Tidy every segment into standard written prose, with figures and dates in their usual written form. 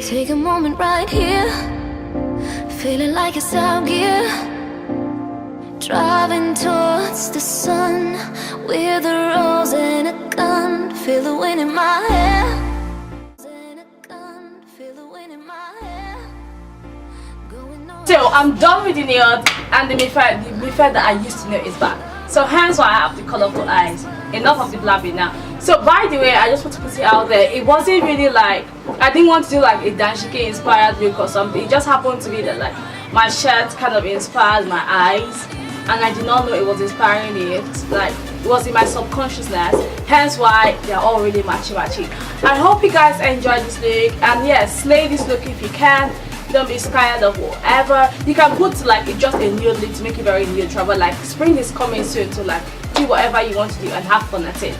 Take a moment right here, feeling like it's out gear. Driving towards the sun with a rose and a gun. Feel the wind in my hair. So I'm done with the nails, and the effect that I used to know is back. So hence why I have the colorful eyes. Enough of the blabbing now. So by the way, I just want to put it out there, it wasn't really like, I didn't want to do like a Danshike inspired look or something. It just happened to be that like my shirt kind of inspired my eyes, and I did not know it was inspiring it. Like it was in my subconsciousness, hence why they're all really matchy. I hope you guys enjoyed this look, and yes, slay this look if you can. Don't be scared of whatever. You can put like just a nude look to make it very neutral, but like spring is coming soon, to like do whatever you want to do and have fun at it.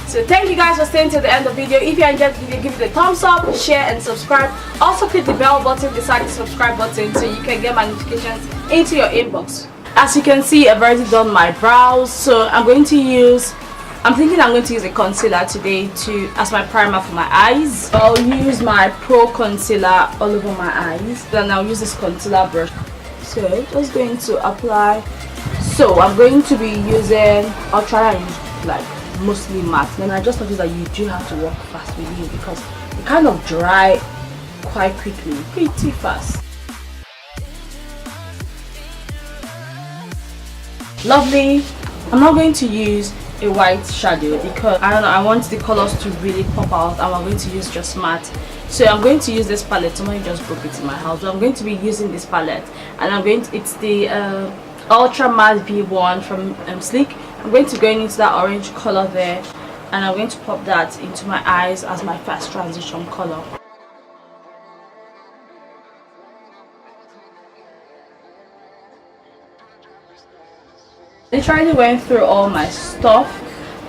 So thank you guys for staying to the end of the video. If you enjoyed the video, give it a thumbs up, share and subscribe. Also click the bell button beside the subscribe button so you can get my notifications into your inbox. As you can see, I've already done my brows, so I'm thinking I'm going to use a concealer today as my primer for my eyes. I'll use my Pro concealer all over my eyes, then I'll use this concealer brush. So just going to apply. So I'm going to be using, I'll try and use like mostly matte. Then I just noticed that you do have to work fast with it because it kind of dry quite quickly, pretty fast. Lovely. I'm not going to use a white shadow because I don't know, I want the colors to really pop out, and I'm going to use just matte. So I'm going to use this palette. Somebody just broke it in my house, so I'm going to be using this palette, and it's the Ultra Matte V1 from Sleek. I'm going to go into that orange color there, and I'm going to pop that into my eyes as my first transition color. I literally went through all my stuff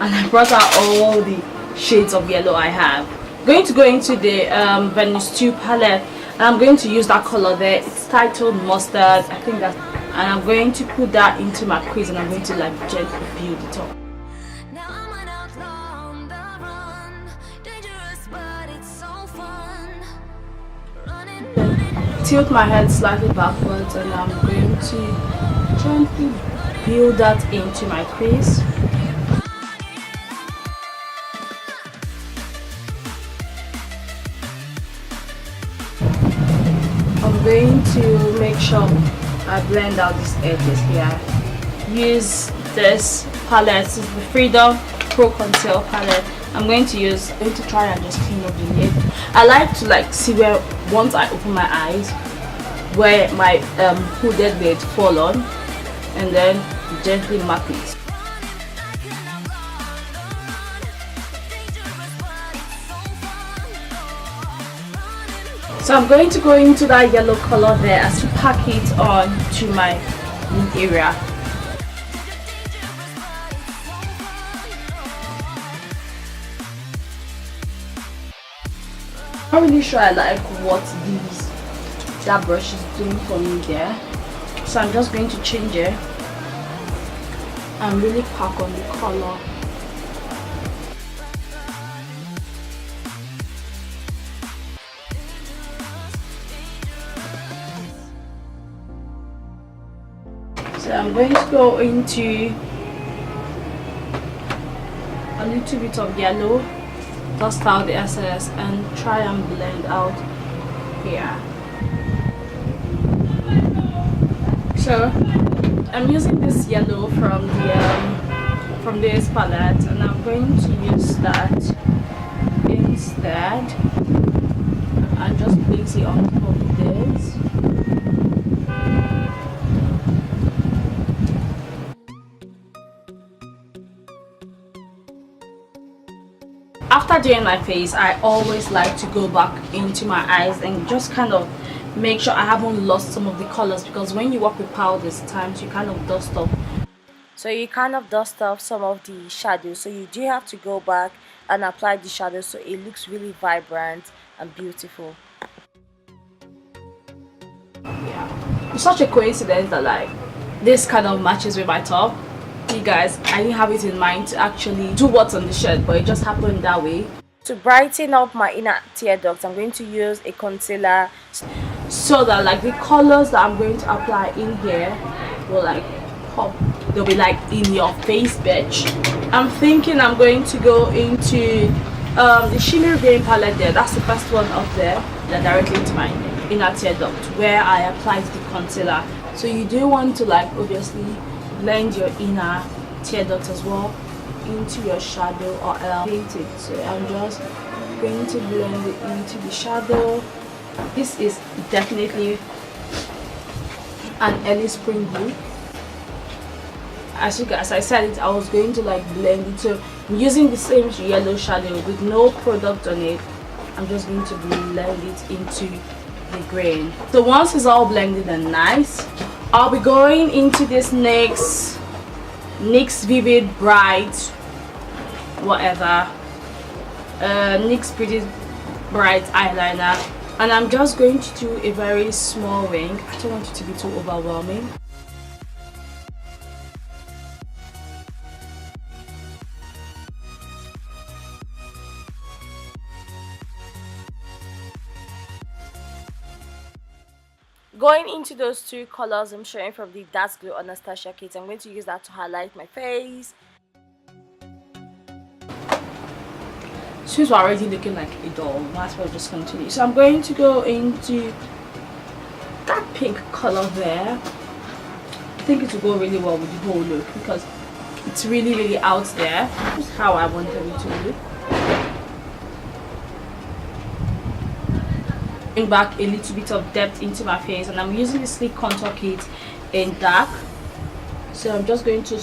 and I brought out all the shades of yellow I have. I'm going to go into the Venus 2 palette, and I'm going to use that color there. It's titled Mustard, I think that, and I'm going to put that into my crease, and I'm going to like gently build it up. Tilt my head slightly backwards, and I'm going to gently build that into my crease. I'm going to make sure I blend out these edges here. Use this palette, this is the Freedom Pro Conceal palette. I'm going to try and just clean up the lid. I like to like see where, once I open my eyes, where my hooded lid fall on, and then gently map it. So I'm going to go into that yellow color there as to pack it on to my lid area. I'm not really sure I like what that brush is doing for me there, so I'm just going to change it and really pack on the color. So I'm going to go into a little bit of yellow, dust out the excess, and try and blend out here. So I'm using this yellow from this palette, and I'm going to use that instead and just place it on top of this. After doing my face, I always like to go back into my eyes and just kind of make sure I haven't lost some of the colors, because when you work with powders, times you kind of dust off. So you kind of dust off some of the shadows, so you do have to go back and apply the shadows so it looks really vibrant and beautiful. Yeah, it's such a coincidence that like this kind of matches with my top. You guys, I didn't have it in mind to actually do what's on the shirt, but it just happened that way. So to brighten up my inner tear ducts, I'm going to use a concealer so that like the colors that I'm going to apply in here will like pop. They'll be like in your face, bitch. I'm thinking I'm going to go into the shimmer green palette there. That's the first one up there, that directly into my inner tear duct where I applied the concealer. So you do want to like obviously blend your inner tear duct as well into your shadow or elevate it. So I'm just going to blend it into the shadow. This is definitely an early spring look. As I said it, I was going to like blend it. So I'm using the same yellow shadow with no product on it. I'm just going to blend it into the grain. So once it's all blended and nice, I'll be going into this NYX Vivid Bright whatever NYX Pretty Bright eyeliner, and I'm just going to do a very small wing. I don't want it to be too overwhelming. Going into those two colors I'm showing from the That's Glow Anastasia kit, I'm going to use that to highlight my face. Since we're already looking like a doll, might as well just continue. So I'm going to go into that pink color there. I think it will go really well with the whole look because it's really out there. That's how I wanted it to look. Bring back a little bit of depth into my face, and I'm using the Sleek Contour Kit in dark. So I'm just going to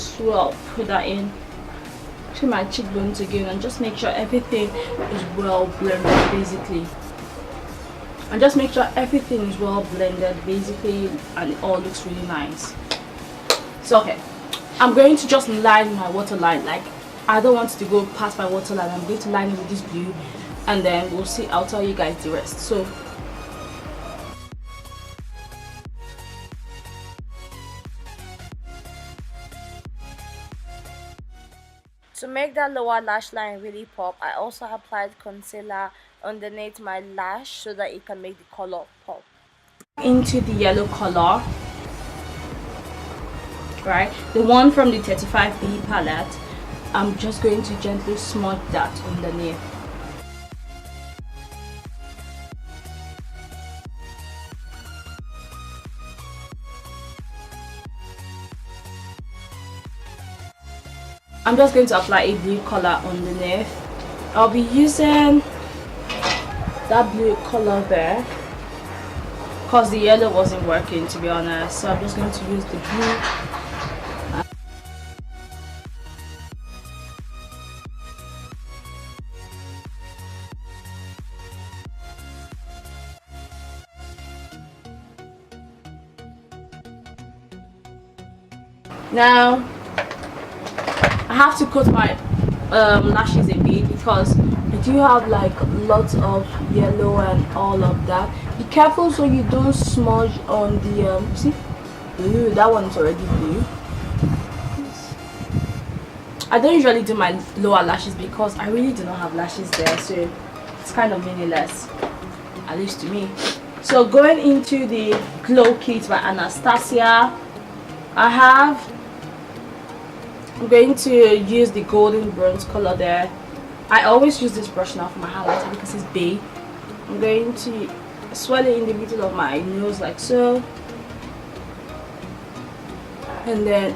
put that in to my cheekbones again and just make sure everything is well blended basically. And just make sure everything is well blended basically, and it all looks really nice. So okay, I'm going to just line my waterline. Like, I don't want to go past my waterline. I'm going to line it with this blue, and then we'll see. I'll tell you guys the rest. So to make that lower lash line really pop, I also applied concealer underneath my lash so that it can make the color pop. Into the yellow color, right, the one from the 35B palette, I'm just going to gently smudge that underneath. I'm just going to apply a blue color underneath. I'll be using that blue color there because the yellow wasn't working, to be honest, so I'm just going to use the blue. Now I have to cut my lashes a bit because I do have like lots of yellow and all of that. Be careful so you don't smudge on the see, ooh, that one's already blue. I don't usually do my lower lashes because I really do not have lashes there, so it's kind of meaningless, at least to me. So going into the Glow Kit by Anastasia, I'm going to use the golden bronze color there. I always use this brush now for my highlighter because it's big. I'm going to swirl it in the middle of my nose like so, and then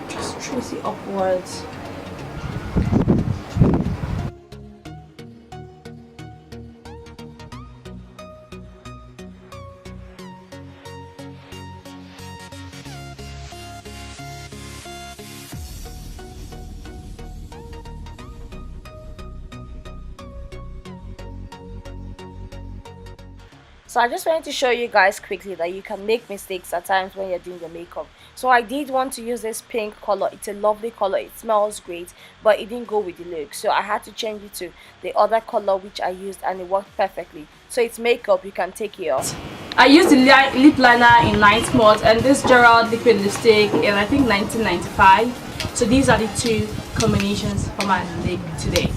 just trace it upwards. So I just wanted to show you guys quickly that you can make mistakes at times when you're doing your makeup. So I did want to use this pink color. It's a lovely color, it smells great, but it didn't go with the look, so I had to change it to the other color which I used, and it worked perfectly. So it's makeup, you can take it off. I used the lip liner in Night Mode and this Gerald liquid lipstick in I think 1995. So these are the two combinations for my lip today.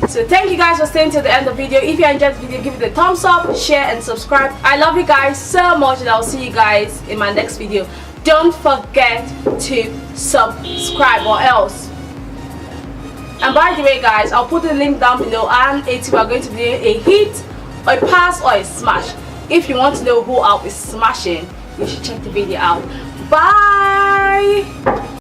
So thank you guys for staying till the end of the video. If you enjoyed the video, give it a thumbs up, share and subscribe. I love you guys so much, and I'll see you guys in my next video. Don't forget to subscribe or else. And by the way guys, I'll put the link down below, and if we are going to do a hit, or a pass, or a smash. If you want to know who I'll be smashing, you should check the video out. Bye.